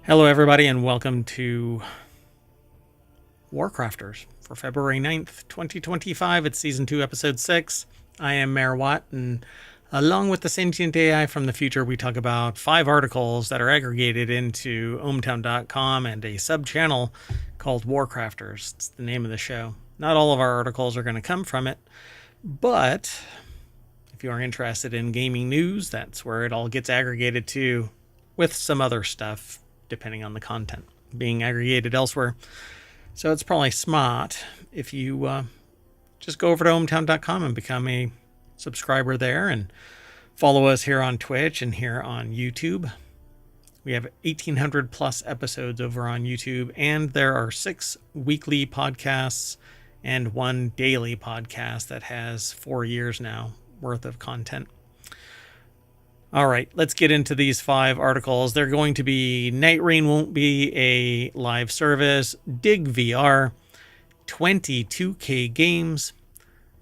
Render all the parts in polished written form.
Hello, everybody, and welcome to WarCrafters for February 9th, 2025. It's Season 2, Episode 6. I am Mayor Watt, and along with the sentient AI from the future, we talk about 5 articles that are aggregated into ohmtown.com and a sub-channel called WarCrafters. It's the name of the show. Not all of our articles are going to come from it, but if you are interested in gaming news, that's where it all gets aggregated to, with some other stuff depending on the content being aggregated elsewhere. So it's probably smart if you just go over to ohmtown.com and become a subscriber there and follow us here on Twitch and here on YouTube. We have 1,800 plus episodes over on YouTube, and there are 6 weekly podcasts and 1 daily podcast that has 4 years now worth of content. All right, let's get into these 5 articles. They're going to be Nightreign won't be a live service, Dig VR, 22K games,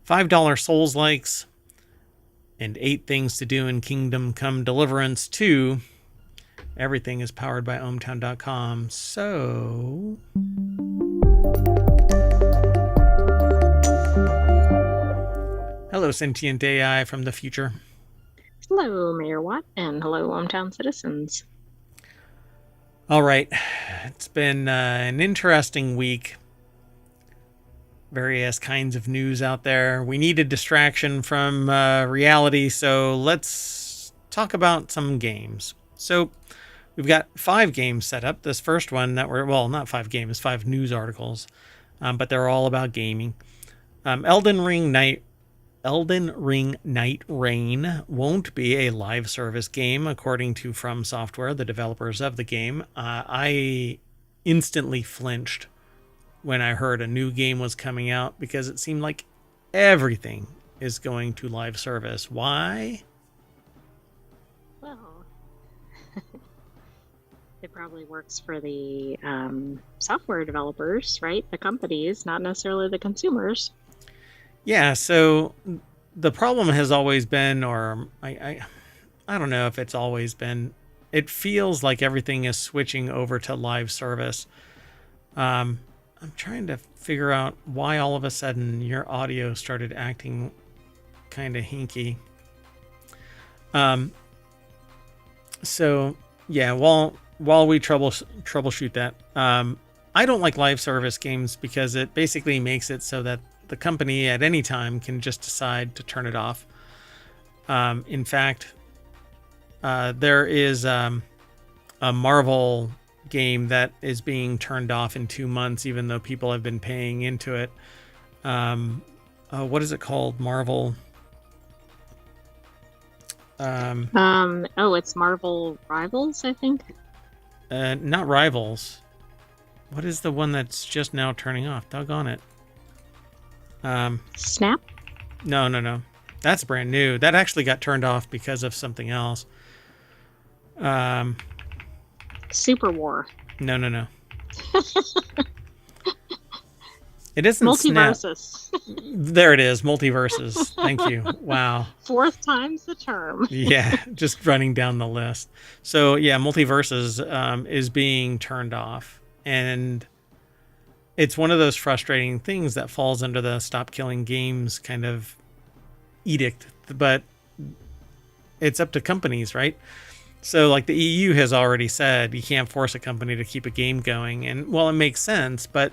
$5 Soulslikes, and 8 things to do in Kingdom Come Deliverance 2. Everything is powered by ohmtown.com. So hello, sentient AI from the future. Hello, Mayor Watt, and hello, hometown citizens. All right. It's been an interesting week. Various kinds of news out there. We need a distraction from reality, so let's talk about some games. So we've got 5 games set up. This first one that we're, well, not 5 games, 5 news articles, but they're all about gaming. Elden Ring Nightreign won't be a live service game, according to From Software, the developers of the game. I instantly flinched when I heard a new game was coming out because it seemed like everything is going to live service. Why? Well, it probably works for the software developers, right? The companies, not necessarily the consumers. Yeah, so the problem has always been, or I don't know if it's always been, it feels like everything is switching over to live service. I'm trying to figure out why all of a sudden your audio started acting kind of hinky. So yeah, while we troubleshoot that, I don't like live service games because it basically makes it so that the company at any time can just decide to turn it off. In fact, there is a Marvel game that is being turned off in 2 months, even though people have been paying into it. What is it called? Marvel. It's Marvel Rivals, I think. Not Rivals. What is the one that's just now turning off? Doggone it. Snap? No. That's brand new. That actually got turned off because of something else. Super War. No. It isn't Multiverses. Snap. There it is. Multiverses. Thank you. Wow. 4th time's the charm. Yeah, just running down the list. So yeah, Multiverses is being turned off, and it's one of those frustrating things that falls under the stop killing games kind of edict, but it's up to companies, right? So like the EU has already said you can't force a company to keep a game going, and well, it makes sense, but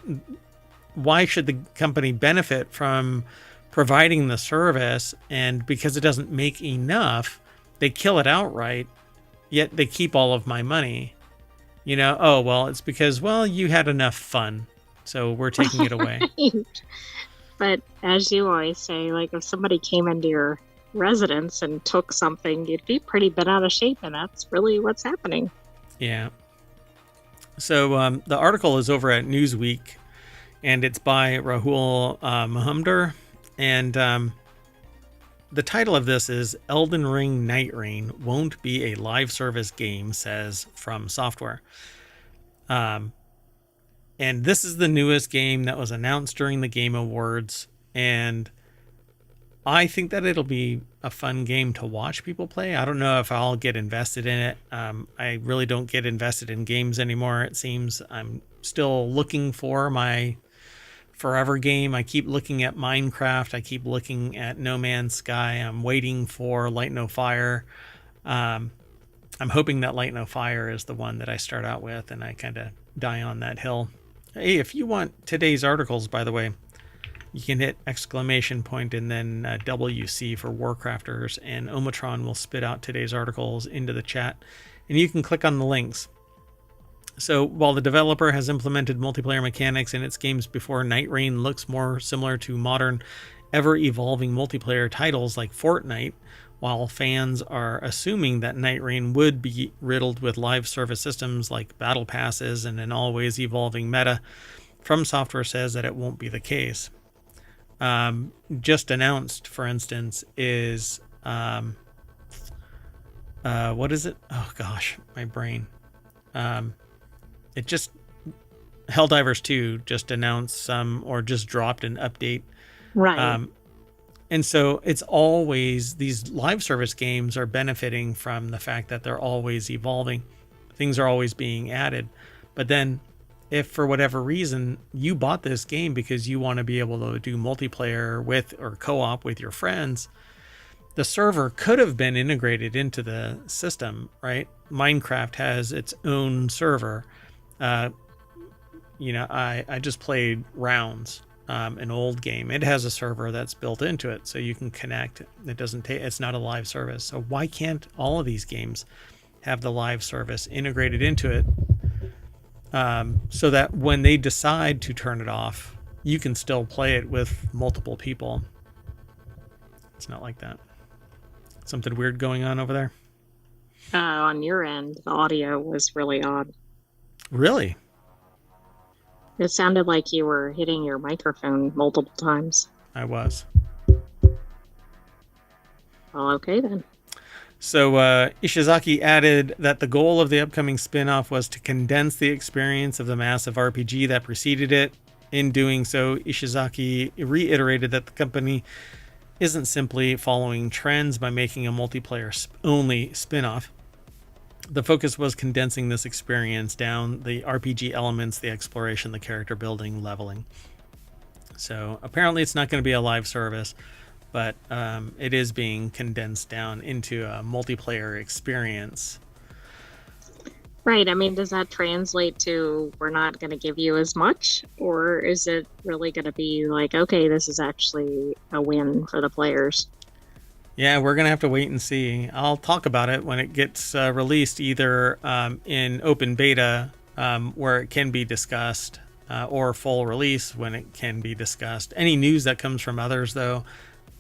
why should the company benefit from providing the service, and because it doesn't make enough, they kill it outright, yet they keep all of my money? You know, oh, well, it's because, well, you had enough fun, so we're taking it away. Right. But as you always say, like if somebody came into your residence and took something, you'd be pretty bent out of shape, and that's really what's happening. Yeah. So the article is over at Newsweek, and it's by Rahul Mahumder, and the title of this is Elden Ring Nightreign won't be a live service game, says From Software. And this is the newest game that was announced during the Game Awards, and I think that it'll be a fun game to watch people play. I don't know if I'll get invested in it. I really don't get invested in games anymore, it seems. I'm still looking for my forever game. I keep looking at Minecraft. I keep looking at No Man's Sky. I'm waiting for Light No Fire. I'm hoping that Light No Fire is the one that I start out with and I kind of die on that hill. Hey, if you want today's articles, by the way, you can hit exclamation point and then WC for WarCrafters, and Omatron will spit out today's articles into the chat, and you can click on the links. So while the developer has implemented multiplayer mechanics in its games before, Nightreign looks more similar to modern, ever-evolving multiplayer titles like Fortnite, while fans are assuming that Nightreign would be riddled with live service systems like battle passes and an always evolving meta. From Software says that it won't be the case. Just announced, for instance, is what is it? Oh gosh, my brain. It just Helldivers 2 just announced or just dropped an update. Right. And so it's always, these live service games are benefiting from the fact that they're always evolving. Things are always being added. But then if for whatever reason you bought this game because you want to be able to do multiplayer with or co-op with your friends, the server could have been integrated into the system, right? Minecraft has its own server. I just played Rounds, an old game. It has a server that's built into it, so you can connect. It's not a live service. So why can't all of these games have the live service integrated into it? So that when they decide to turn it off, you can still play it with multiple people. It's not like that. Something weird going on over there? On your end, the audio was really odd. Really? It sounded like you were hitting your microphone multiple times. I was. Well, okay then. So Ishizaki added that the goal of the upcoming spin-off was to condense the experience of the massive RPG that preceded it. In doing so, Ishizaki reiterated that the company isn't simply following trends by making a multiplayer-only spin-off. The focus was condensing this experience down, the RPG elements, the exploration, the character building, leveling. So apparently it's not going to be a live service, but it is being condensed down into a multiplayer experience. Right. I mean, does that translate to we're not going to give you as much? Or is it really going to be like, okay, this is actually a win for the players? Yeah, we're going to have to wait and see. I'll talk about it when it gets released, either in open beta where it can be discussed, or full release when it can be discussed. Any news that comes from others, though,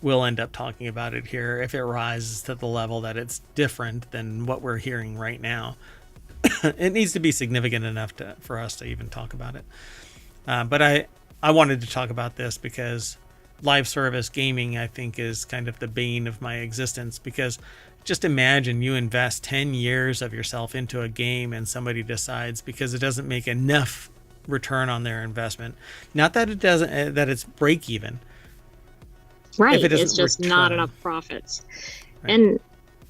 we'll end up talking about it here if it rises to the level that it's different than what we're hearing right now. It needs to be significant enough for us to even talk about it. But I wanted to talk about this because live service gaming, I think, is kind of the bane of my existence, because just imagine you invest 10 years of yourself into a game and somebody decides, because it doesn't make enough return on their investment, not that it doesn't, that it's break even. Right. It's just not enough profits. Right. And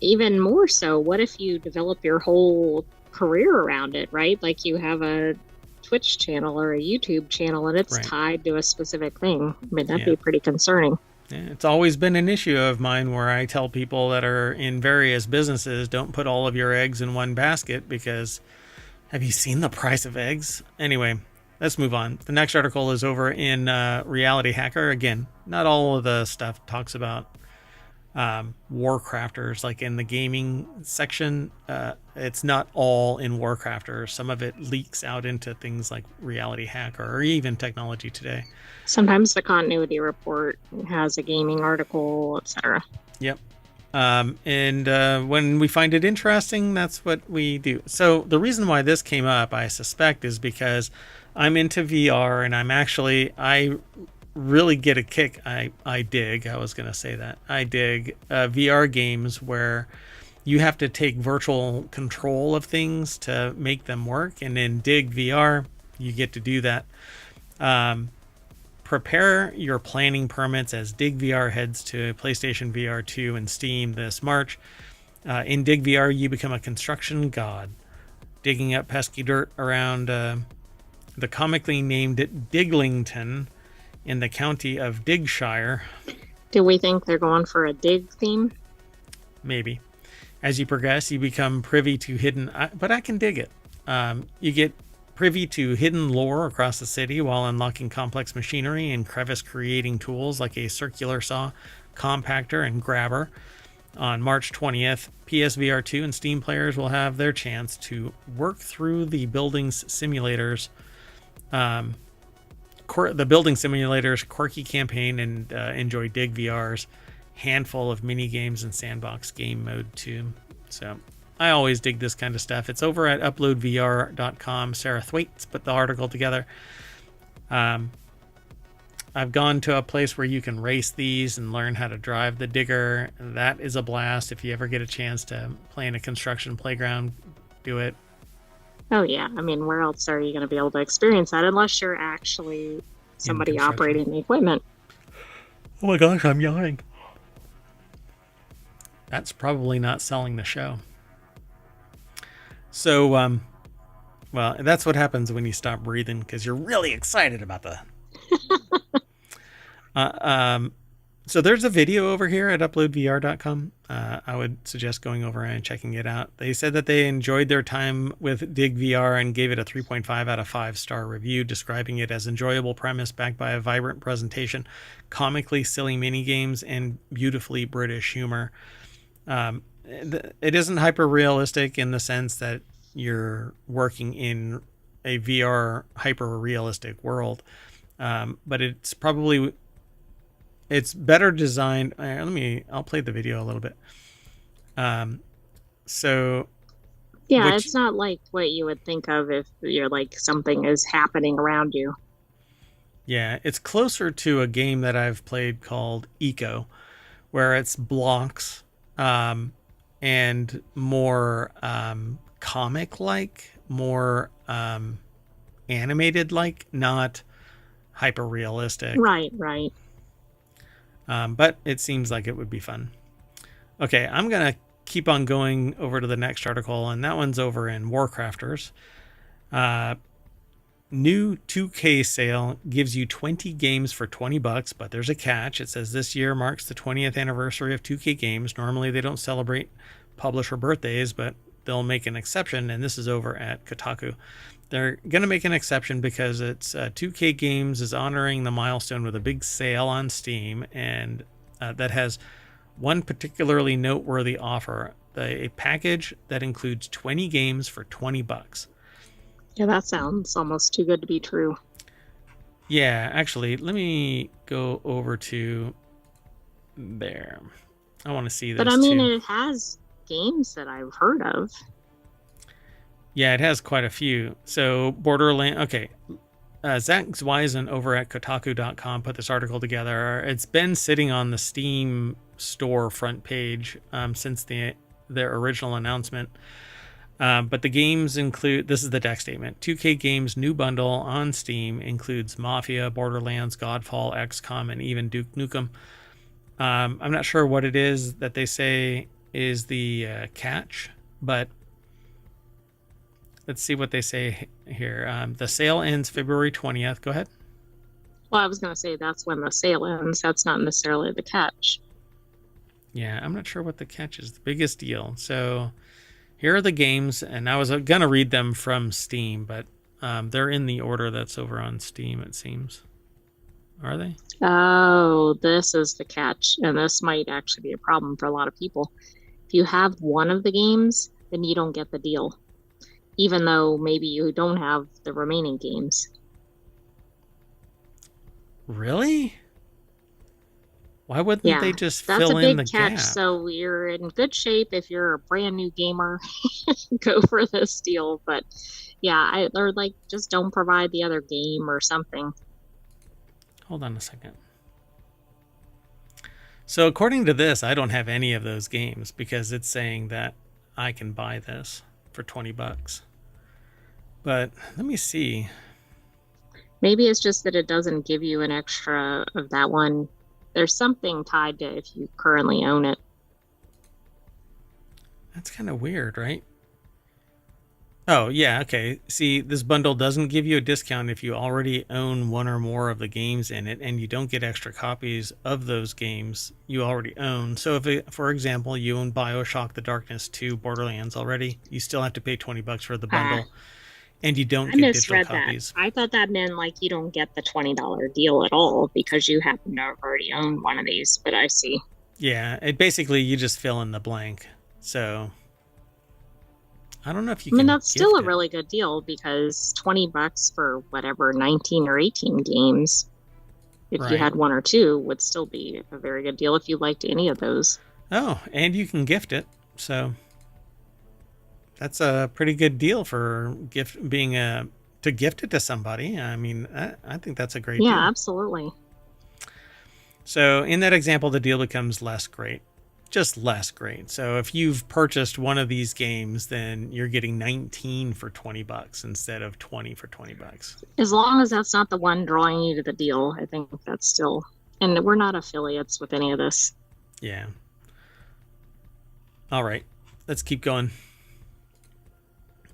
even more so, what if you develop your whole career around it, right? Like you have a Twitch channel or a YouTube channel and it's tied to a specific thing. I mean, that'd be pretty concerning. Yeah, it's always been an issue of mine where I tell people that are in various businesses, don't put all of your eggs in one basket, because have you seen the price of eggs? Anyway, let's move on. The next article is over in RealityHacker. Again, not all of the stuff talks about WarCrafters, like in the gaming section. It's not all in WarCrafters. Some of it leaks out into things like RealityHacker or even TechnologyToday. Sometimes the continuity report has a gaming article, etc. Yep. And when we find it interesting, that's what we do. So the reason why this came up, I suspect, is because I'm into VR, and I really get a kick. I dig VR games where you have to take virtual control of things to make them work. And in Dig VR, you get to do that. prepare your planning permits as Dig VR heads to PlayStation VR 2 and Steam this March. In Dig VR, you become a construction god, digging up pesky dirt around the comically named Diglington in the county of Digshire. Do we think they're going for a dig theme? Maybe. As you progress, you become privy to hidden... but I can dig it. You get privy to hidden lore across the city while unlocking complex machinery and crevice-creating tools like a circular saw, compactor, and grabber. On March 20th, PSVR 2 and Steam players will have their chance to work through the buildings simulators, quirky campaign, and enjoy Dig VR's handful of mini games and sandbox game mode too. So I always dig this kind of stuff. It's over at uploadvr.com. Sarah Thwaites put the article together. I've gone to a place where you can race these and learn how to drive the digger. That is a blast. If you ever get a chance to play in a construction playground, do it. Oh, yeah. I mean, where else are you going to be able to experience that unless you're actually somebody operating the equipment? Oh my gosh, I'm yawning. That's probably not selling the show. So, well, that's what happens when you stop breathing because you're really excited about the... So there's a video over here at uploadvr.com. I would suggest going over and checking it out. They said that they enjoyed their time with Dig VR and gave it a 3.5 out of 5-star review, describing it as enjoyable premise backed by a vibrant presentation, comically silly mini games, and beautifully British humor. It isn't hyper realistic in the sense that you're working in a VR hyper realistic world, but it's better designed. I'll play the video a little bit. It's not like what you would think of if you're like something is happening around you. Yeah, it's closer to a game that I've played called Eco, where it's blocks, and more comic-like, more animated-like, not hyper-realistic. Right. But it seems like it would be fun. Okay, I'm going to keep on going over to the next article, and that one's over in WarCrafters. New 2K sale gives you 20 games for $20, but there's a catch. It says this year marks the 20th anniversary of 2K games. Normally they don't celebrate publisher birthdays, but they'll make an exception, and this is over at Kotaku. They're going to make an exception because it's 2K Games is honoring the milestone with a big sale on Steam, and that has one particularly noteworthy offer, a package that includes 20 games for $20. Yeah, that sounds almost too good to be true. Yeah, actually, let me go over to there. I want to see this. But I mean, it has games that I've heard of. Yeah, it has quite a few. So Borderlands, okay. Zach Zweisen over at Kotaku.com put this article together. It's been sitting on the Steam store front page since their original announcement. But the games include, this is the deck statement, 2K Games new bundle on Steam includes Mafia, Borderlands, Godfall, XCOM, and even Duke Nukem. I'm not sure what it is that they say is the catch, but let's see what they say here. The sale ends February 20th. Go ahead. Well, I was going to say that's when the sale ends. That's not necessarily the catch. Yeah, I'm not sure what the catch is. The biggest deal. So here are the games, and I was going to read them from Steam, but they're in the order that's over on Steam, it seems. Are they? Oh, this is the catch, and this might actually be a problem for a lot of people. If you have one of the games, then you don't get the deal, even though maybe you don't have the remaining games. Really? Why wouldn't they just fill in the gap? That's a big catch. So you're in good shape if you're a brand new gamer. Go for this deal. But yeah, or like just don't provide the other game or something. Hold on a second. So according to this, I don't have any of those games because it's saying that I can buy this for $20. But let me see. Maybe it's just that it doesn't give you an extra of that one. There's something tied to if you currently own it. That's kind of weird, right? Oh, yeah, okay. See, this bundle doesn't give you a discount if you already own one or more of the games in it, and you don't get extra copies of those games you already own. So for example, you own BioShock The Darkness 2 Borderlands already, you still have to pay $20 for the bundle, and you don't get digital copies. I thought that meant like you don't get the $20 deal at all because you happen to already own one of these, but I see. Yeah, basically you just fill in the blank. So I don't know if you I mean, can. that's still a really good deal because $20 for whatever 19 or 18 games, if you had one or two, would still be a very good deal if you liked any of those. Oh, and you can gift it. So that's a pretty good deal for to gift it to somebody. I mean, I think that's a great deal. Yeah, absolutely. So in that example, the deal becomes less great. Just less great. So if you've purchased one of these games, then you're getting 19 for $20 instead of 20 for $20. As long as that's not the one drawing you to the deal, I think that's still. And we're not affiliates with any of this. Yeah. All right, let's keep going.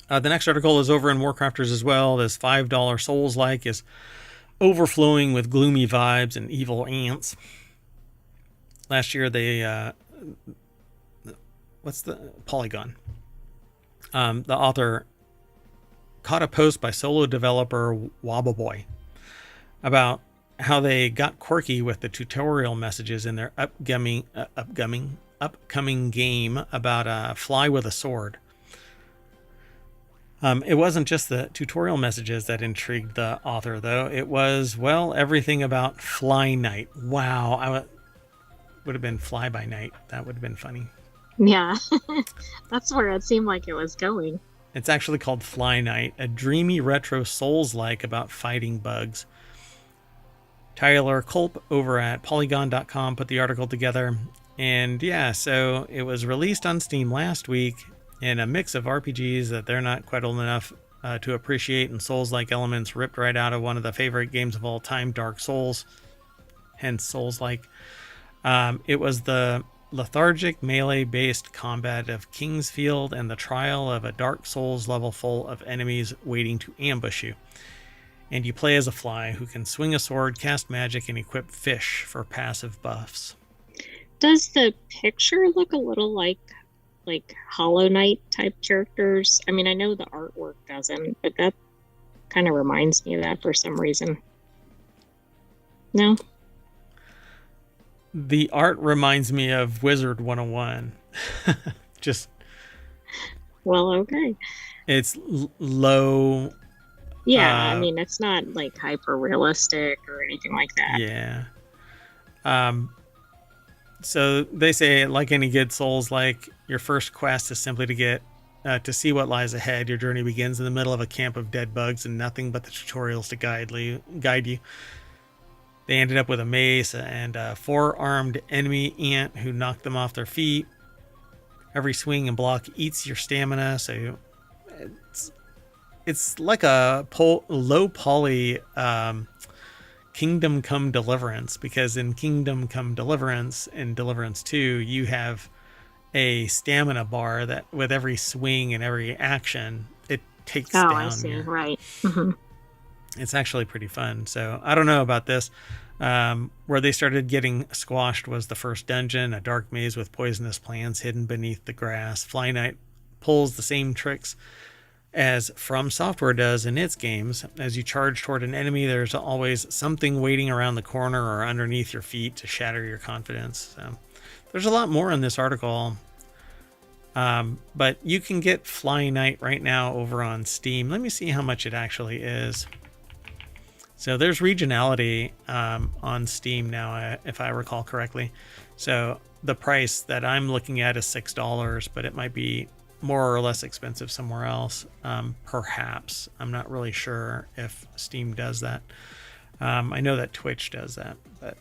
The next article is over in WarCrafters as well. This $5 Soulslike is overflowing with gloomy vibes and evil ants. Last year they what's the Polygon? The author caught a post by solo developer Wobbleboy about how they got quirky with the tutorial messages in their upcoming game about fly with a sword. It wasn't just the tutorial messages that intrigued the author, though. It was, well, everything about Fly Night. Wow, would have been Fly by Night. That would have been funny. Yeah, that's where it seemed like it was going. It's actually called Fly Night, a dreamy retro Souls-like about fighting bugs. Tyler Culp over at Polygon.com put the article together. And yeah, so it was released on Steam last week in a mix of RPGs that they're not quite old enough to appreciate, and Souls-like elements ripped right out of one of the favorite games of all time, Dark Souls, hence Souls-like. It was the lethargic melee-based combat of Kingsfield and the trial of a Dark Souls level full of enemies waiting to ambush you. And you play as a fly who can swing a sword, cast magic, and equip fish for passive buffs. Does the picture look a little like Hollow Knight type characters? I mean, I know the artwork doesn't, but that kind of reminds me of that for some reason. No? The art reminds me of Wizard 101. Just. Well, okay. It's low. Yeah, I mean, it's not like hyper realistic or anything like that. Yeah. So they say, like any good Souls, like your first quest is simply to get to see what lies ahead. Your journey begins in the middle of a camp of dead bugs and nothing but the tutorials to guide you. They ended up with a mace and a 4-armed enemy ant who knocked them off their feet. Every swing and block eats your stamina, so it's like a low poly Kingdom Come Deliverance, because in Kingdom Come Deliverance, in Deliverance 2, you have a stamina bar that with every swing and every action, it takes down. I see. Right. Mm-hmm. It's actually pretty fun. So I don't know about this. Where they started getting squashed was the first dungeon, a dark maze with poisonous plants hidden beneath the grass. Fly Night pulls the same tricks as From Software does in its games. As you charge toward an enemy, there's always something waiting around the corner or underneath your feet to shatter your confidence. So there's a lot more in this article. But you can get Fly Night right now over on Steam. Let me see how much it actually is. So there's regionality on Steam now, if I recall correctly. So the price that I'm looking at is $6, but it might be more or less expensive somewhere else. Perhaps. I'm not really sure if Steam does that. I know that Twitch does that. But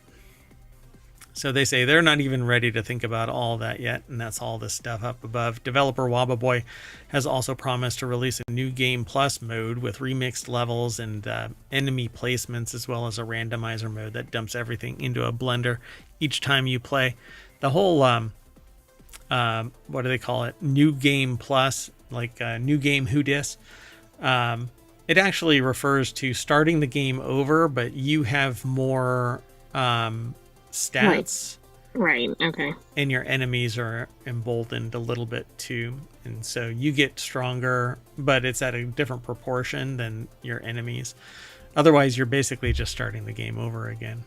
So they say they're not even ready to think about all that yet, and that's all this stuff up above. Developer Wababoy has also promised to release a new Game Plus mode with remixed levels and enemy placements, as well as a randomizer mode that dumps everything into a blender each time you play. The whole, what do they call it? New Game Plus, like New Game Who Dis. It actually refers to starting the game over, but you have more stats. Right. Okay. And your enemies are emboldened a little bit too. And so you get stronger, but it's at a different proportion than your enemies. Otherwise, you're basically just starting the game over again.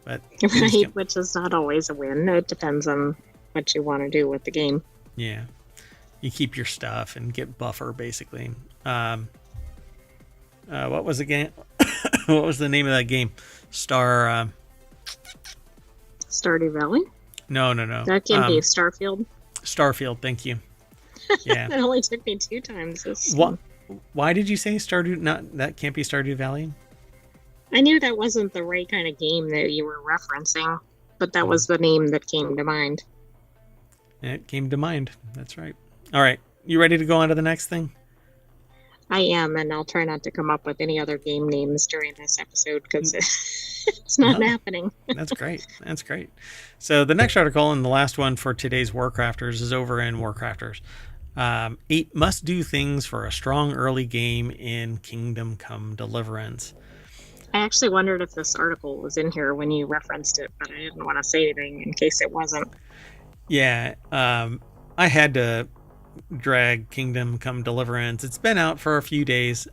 But right, which is not always a win. It depends on what you want to do with the game. Yeah. You keep your stuff and get buffer, basically. What was the game? What was the name of that game? Stardew Valley? No. That can't be Starfield. Starfield, thank you. Yeah. It only took me 2 times. Why did you say Stardew? Not that can't be Stardew Valley. I knew that wasn't the right kind of game that you were referencing, but that was the name that came to mind. It came to mind. That's right. All right. You ready to go on to the next thing? I am, and I'll try not to come up with any other game names during this episode because it's not happening. That's great. That's great. So the next article and the last one for today's WarCrafters is over in WarCrafters. 8 must-do things for a strong early game in Kingdom Come Deliverance. I actually wondered if this article was in here when you referenced it, but I didn't want to say anything in case it wasn't. Yeah, I had to drag Kingdom Come Deliverance. It's been out for a few days.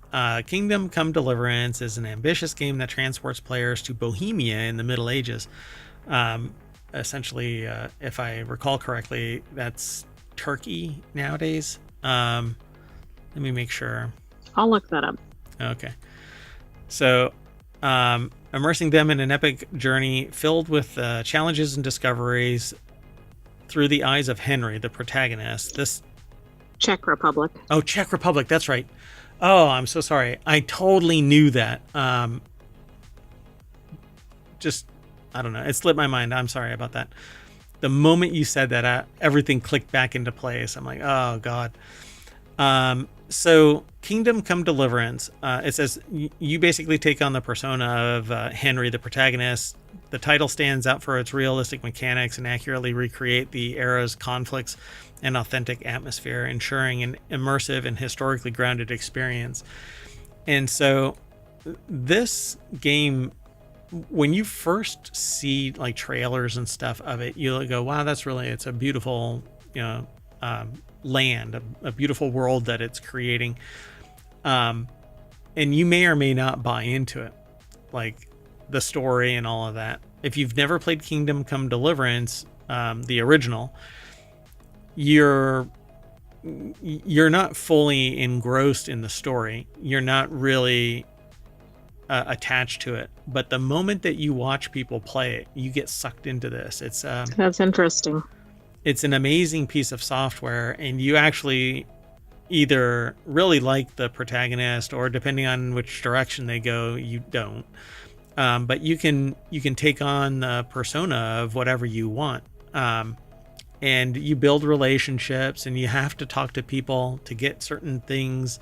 Kingdom Come Deliverance is an ambitious game that transports players to Bohemia in the Middle Ages. Essentially, if I recall correctly, that's Turkey nowadays. Let me make sure. I'll look that up. Okay. So, immersing them in an epic journey filled with challenges and discoveries through the eyes of Henry, the protagonist. This Czech Republic. Oh, Czech Republic. That's right. Oh, I'm so sorry. I totally knew that. Just, I don't know. It slipped my mind. I'm sorry about that. The moment you said that, everything clicked back into place. I'm like, oh, God. So Kingdom Come Deliverance, it says you basically take on the persona of Henry, the protagonist. The title stands out for its realistic mechanics and accurately recreate the era's conflicts and authentic atmosphere, ensuring an immersive and historically grounded experience. And so this game, when you first see like trailers and stuff of it, you'll go, wow, it's a beautiful, land, a beautiful world that it's creating. And you may or may not buy into it, like the story and all of that. If you've never played Kingdom Come Deliverance, the original, you're not fully engrossed in the story. You're not really attached to it. But the moment that you watch people play it, you get sucked into this. That's interesting. It's an amazing piece of software, and you actually either really like the protagonist, or depending on which direction they go, you don't. But you can take on the persona of whatever you want. And you build relationships, and you have to talk to people to get certain things,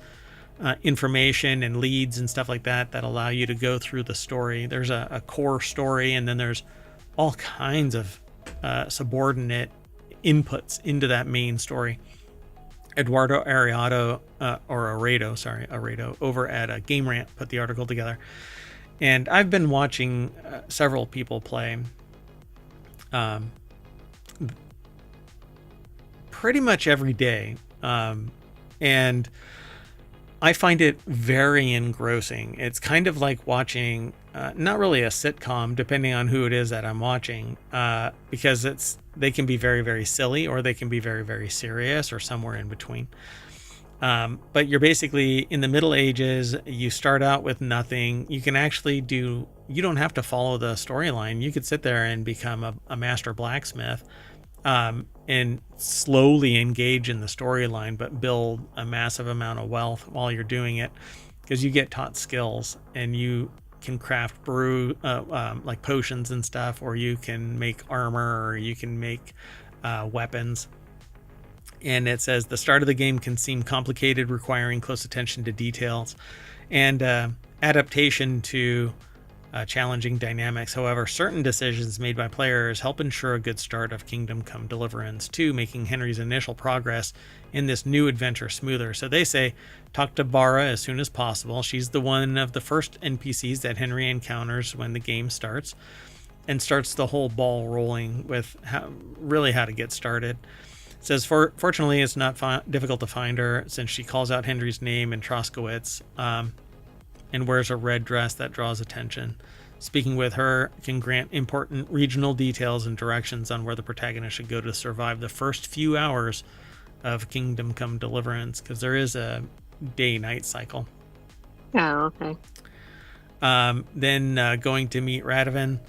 information and leads and stuff like that allow you to go through the story. There's a core story, and then there's all kinds of subordinate inputs into that main story. Eduardo Arredo, over at Game Rant put the article together. And I've been watching several people play pretty much every day. And I find it very engrossing. It's kind of like watching, not really a sitcom, depending on who it is that I'm watching, because they can be very, very silly, or they can be very, very serious, or somewhere in between. But you're basically in the Middle Ages. You start out with nothing. You can actually you don't have to follow the storyline. You could sit there and become a master blacksmith, and slowly engage in the storyline, but build a massive amount of wealth while you're doing it, because you get taught skills, and you can craft brew like potions and stuff, or you can make armor, or you can make weapons. And it says the start of the game can seem complicated, requiring close attention to details and adaptation to challenging dynamics. However, certain decisions made by players help ensure a good start of Kingdom Come Deliverance 2, making Henry's initial progress in this new adventure smoother. So they say talk to Bara as soon as possible. She's the one of the first NPCs that Henry encounters when the game starts, and starts the whole ball rolling with how to get started. It says, fortunately, it's not difficult to find her, since she calls out Henry's name in Troskowitz, and wears a red dress that draws attention. Speaking with her can grant important regional details and directions on where the protagonist should go to survive the first few hours of Kingdom Come Deliverance, because there is a day-night cycle. Oh, okay. Then going to meet Radovan.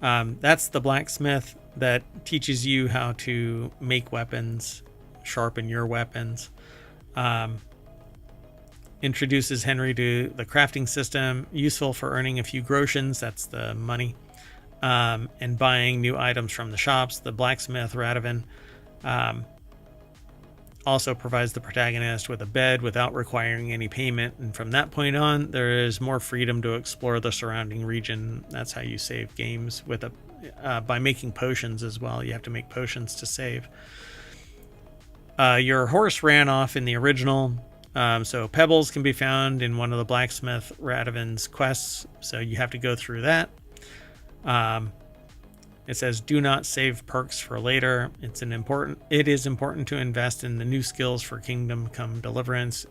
That's the blacksmith that teaches you how to make weapons, sharpen your weapons. Introduces Henry to the crafting system, useful for earning a few groshens, that's the money, and buying new items from the shops. The blacksmith, Radovan, also provides the protagonist with a bed without requiring any payment, and from that point on, there is more freedom to explore the surrounding region. That's how you save games, with by making potions as well. You have to make potions to save. Your horse ran off in the original. So pebbles can be found in one of the blacksmith Radovan's quests, so you have to go through that. It says do not save perks for later. It is important to invest in the new skills for Kingdom Come Deliverance,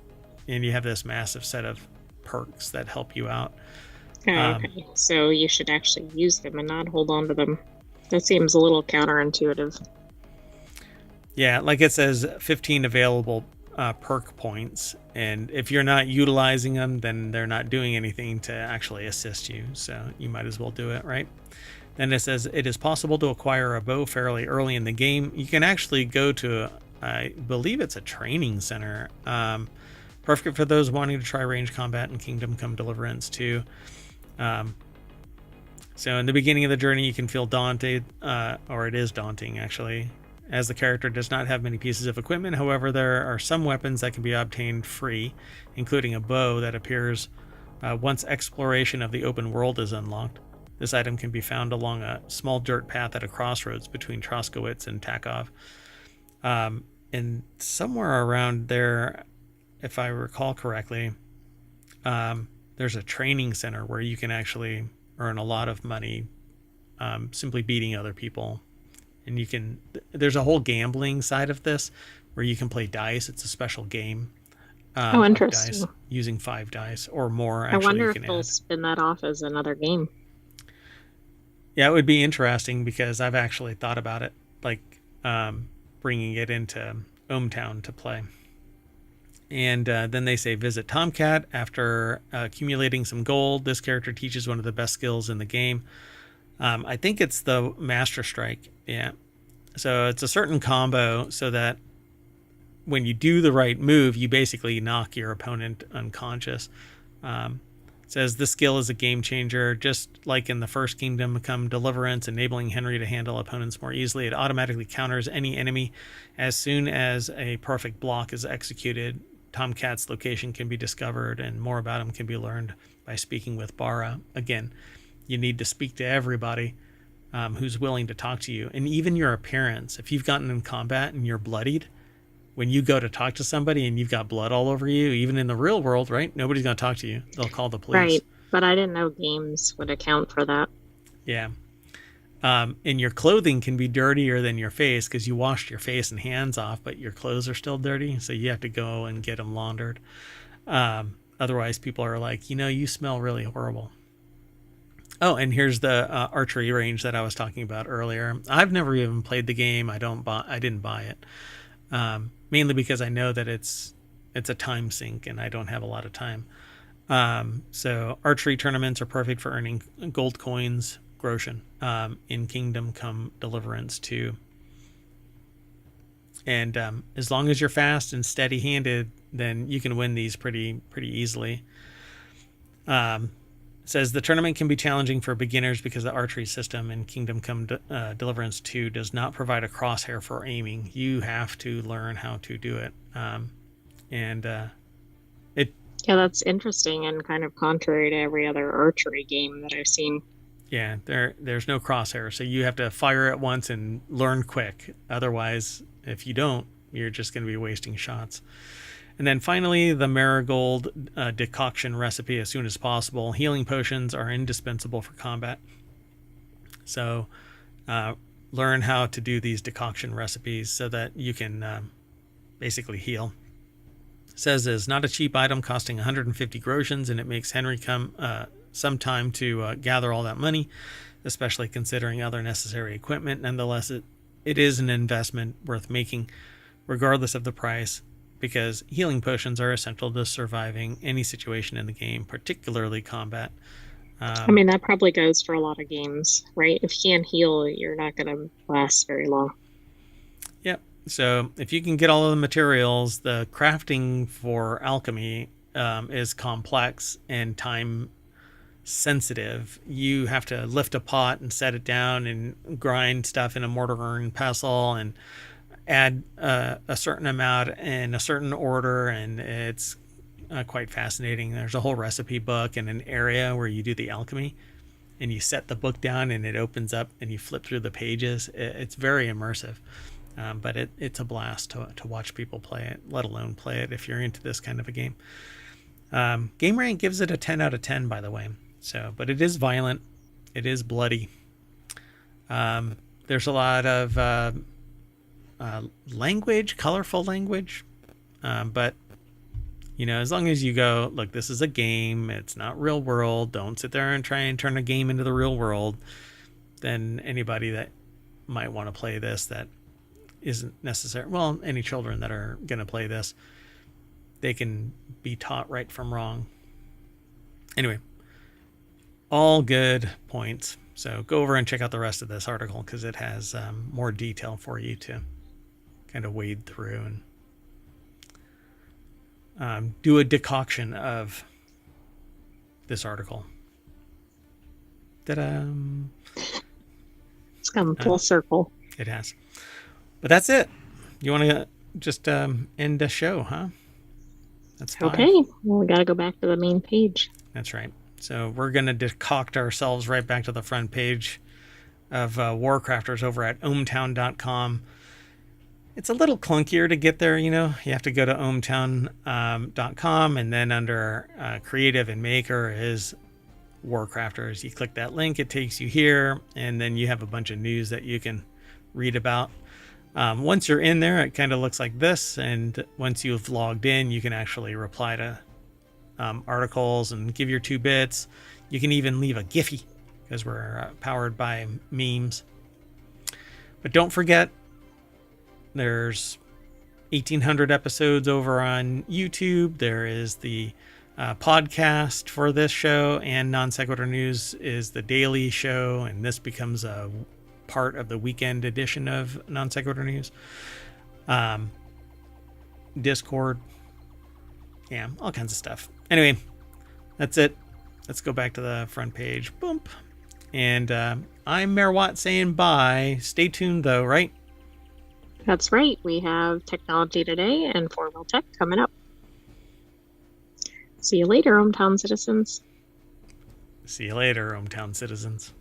and you have this massive set of perks that help you out. Okay, so you should actually use them and not hold on to them. That seems a little counterintuitive. Yeah, like it says 15 available perk points, and if you're not utilizing them, then they're not doing anything to actually assist you, so you might as well do it, right? Then it says it is possible to acquire a bow fairly early in the game. You can actually go to, I believe it's a training center, perfect for those wanting to try range combat in Kingdom Come Deliverance 2. So in the beginning of the journey, you can feel daunted, or it is daunting actually, as the character does not have many pieces of equipment. However, there are some weapons that can be obtained free, including a bow that appears once exploration of the open world is unlocked. This item can be found along a small dirt path at a crossroads between Troskowitz and Takov. And somewhere around there, if I recall correctly, there's a training center where you can actually earn a lot of money simply beating other people. And there's a whole gambling side of this where you can play dice. It's a special game. Interesting. Dice, using 5 dice or more. Actually, I wonder if they'll spin that off as another game. Yeah, it would be interesting, because I've actually thought about it, like bringing it into ohmTown to play. And then they say visit Tomcat. After accumulating some gold, this character teaches one of the best skills in the game. I think it's the Master Strike. Yeah. So it's a certain combo so that when you do the right move, you basically knock your opponent unconscious. It says this skill is a game changer, just like in the first Kingdom Come Deliverance, enabling Henry to handle opponents more easily. It automatically counters any enemy as soon as a perfect block is executed. Tomcat's location can be discovered, and more about him can be learned by speaking with Bara. Again, you need to speak to everybody who's willing to talk to you. And even your appearance, if you've gotten in combat and you're bloodied, when you go to talk to somebody and you've got blood all over you, even in the real world, right? Nobody's going to talk to you. They'll call the police. Right, but I didn't know games would account for that. Yeah. And your clothing can be dirtier than your face because you washed your face and hands off, but your clothes are still dirty, so you have to go and get them laundered. Otherwise, people are like, you smell really horrible. Oh, and here's the archery range that I was talking about earlier. I've never even played the game. I didn't buy it, mainly because I know that it's a time sink and I don't have a lot of time. So archery tournaments are perfect for earning gold coins, groschen, in Kingdom Come Deliverance 2. And as long as you're fast and steady-handed, then you can win these pretty easily. says the tournament can be challenging for beginners because the archery system in Kingdom Come Deliverance 2 does not provide a crosshair for aiming. You have to learn how to do it. Yeah, that's interesting and kind of contrary to every other archery game that I've seen. Yeah, there's no crosshair, so you have to fire it once and learn quick. Otherwise, if you don't, you're just going to be wasting shots. And then finally, the marigold decoction recipe as soon as possible. Healing potions are indispensable for combat. So learn how to do these decoction recipes so that you can basically heal. It says it's not a cheap item costing 150 groshens, and it makes Henry come some time to gather all that money, especially considering other necessary equipment. Nonetheless, it is an investment worth making regardless of the price, because healing potions are essential to surviving any situation in the game, particularly combat. I mean, that probably goes for a lot of games, right? If you can't heal, you're not going to last very long. Yep. So if you can get all of the materials, the crafting for alchemy is complex and time sensitive. You have to lift a pot and set it down and grind stuff in a mortar and pestle and add a certain amount in a certain order, and it's quite fascinating. There's a whole recipe book and an area where you do the alchemy, and you set the book down and it opens up and you flip through the pages. It's very immersive, but it's a blast to watch people play it, let alone play it if you're into this kind of a game. GameRank gives it a 10 out of 10, by the way. So, but it is violent, it is bloody. There's a lot of language, colorful language, but you know, as long as you go, look, this is a game, it's not real world, don't sit there and try and turn a game into the real world, then anybody that might want to play this that isn't necessary, well, any children that are going to play this, they can be taught right from wrong. Anyway, all good points. So go over and check out the rest of this article, because it has more detail for you to kind of wade through and do a decoction of this article. Ta-da! It's come full circle. It has. But that's it. You want to just end the show, huh? That's fine. Okay. Well, we got to go back to the main page. That's right. So we're going to decoct ourselves right back to the front page of WarCrafters over at ohmtown.com. It's a little clunkier to get there, you know. You have to go to ohmtown.com, and then under Creative and Maker is WarCrafters. You click that link, it takes you here, and then you have a bunch of news that you can read about. Once you're in there, it kind of looks like this, and once you've logged in, you can actually reply to articles and give your 2 bits. You can even leave a Giphy, because we're powered by memes. But don't forget, there's 1,800 episodes over on YouTube. There is the podcast for this show, and Non Sequitur News is the daily show, and this becomes a part of the weekend edition of Non Sequitur News. Discord. Yeah, all kinds of stuff. Anyway, that's it. Let's go back to the front page. Boom. And I'm Mayor Watt saying bye. Stay tuned, though, right? That's right. We have Technology Today and FourWheelTech coming up. See you later, hometown citizens. See you later, hometown citizens.